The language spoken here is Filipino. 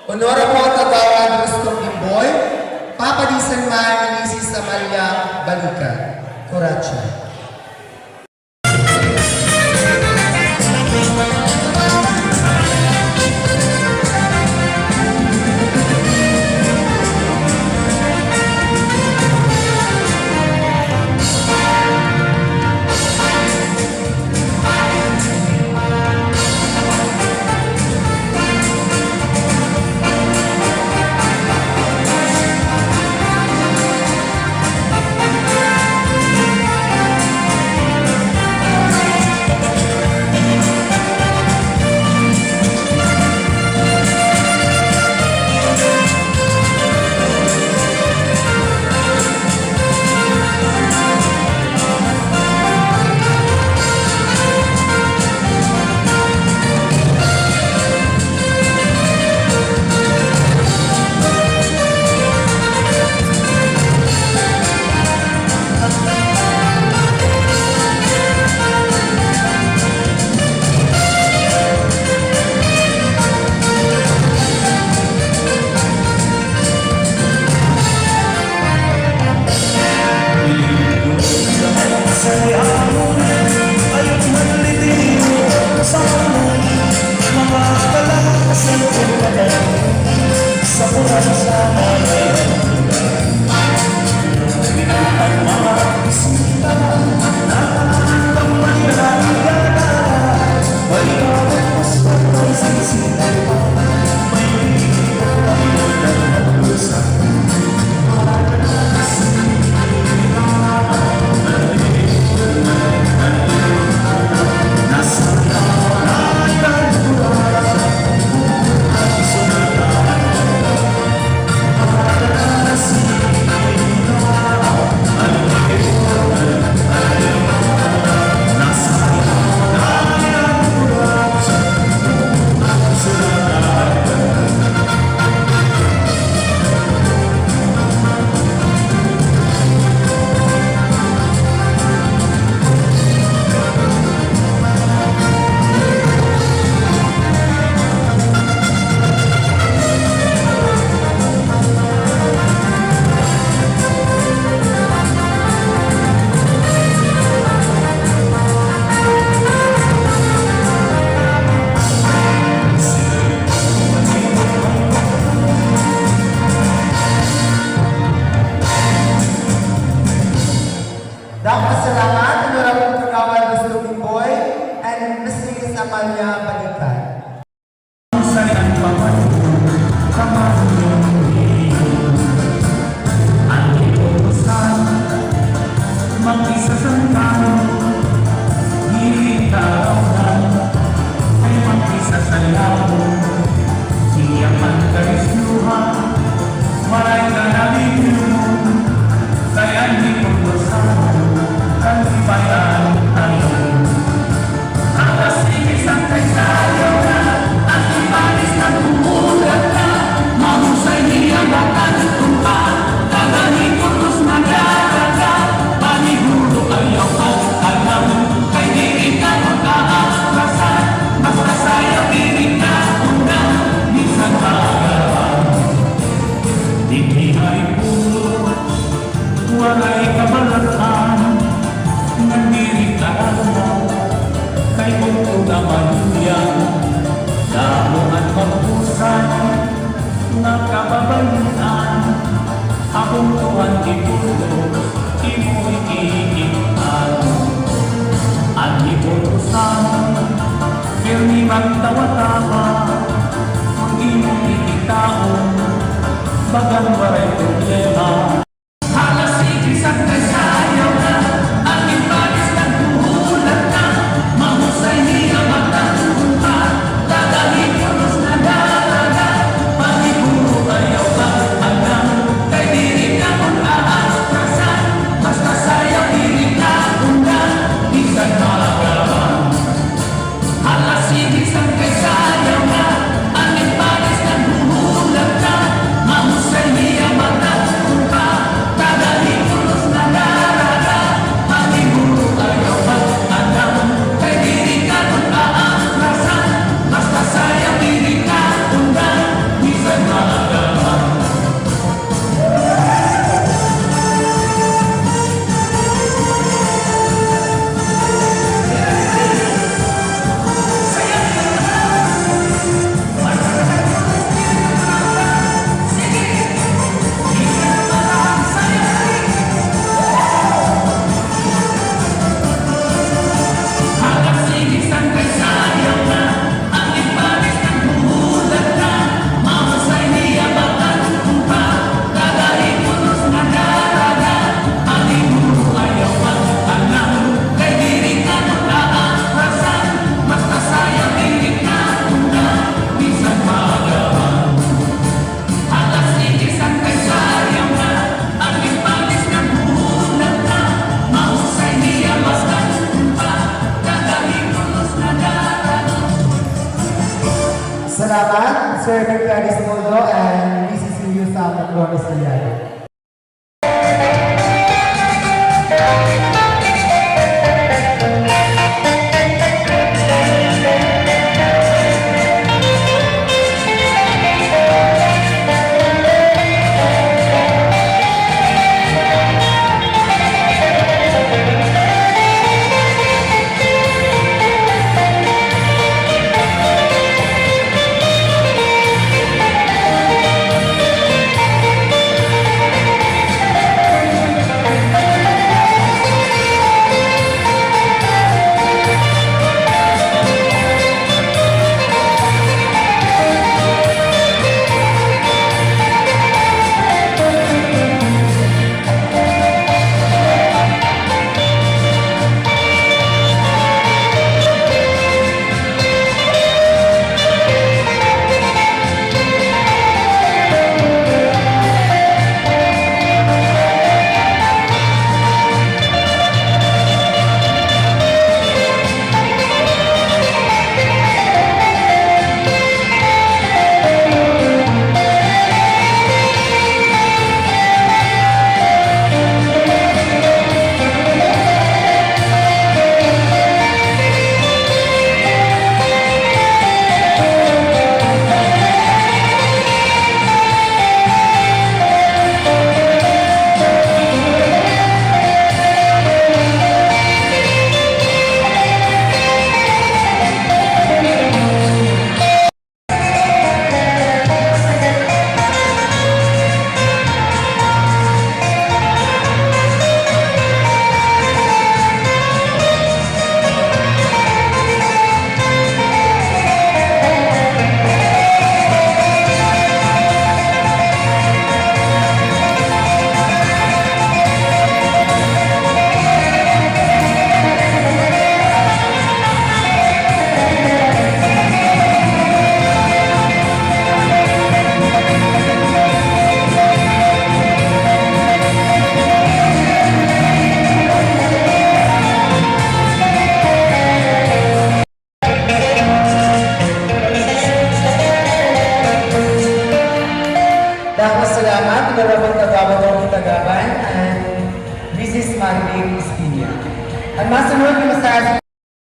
Honora po ang kagawad Gustong Imboy, papadisan man ni Mrs. Amalia Balikan. Coracha. Dapat salamat, Honora po ang kagawad Gustong Imboy and Mrs. Amalia Balikan. Saan pa man ang ipusan mag-isa sa tao, hiritaw na ay mag-isa sa labo, siya man karisluhan, maray ka naliliw, kaya hindi pupusan, ang ibayan tayo. Alas isang kaysayo na, at ibalis na tumulat na, mahusay niya baka nagtumpa, kagaling putos magdaraga, panigulo ayaw at alam, kay dirin ka magkaatrasan, mas masayaw dirin ka una, minsan kagawa. Di ay pulo, walay kabalatan, nandiritaran, kay mundo naman yan, damo at magpusan, nakababalutan, akong tuwan ipulo, imo'y iikitan. Ang iputusan, pirmi magtawa-tawa, kung imo'y ikitaon, bagang waray problema. Halas ikisan na sayaw na, ang ibalis na tumulat na, mahusay niya magtatunta, dadalhin pulos na dalaga, paniguro ayaw ba alam, kay dirin ka kung aatrasan, basta sayaw dirin ka una, minsan makagawa. Halas ikisan kay sayaw Sir Mercedes Moldo and Mrs. Julio Sama Flores Aliado. Dahil salamat, narabot kagawad ang kitagaban and Mrs. Marlene Espina. Ang masunod na masahe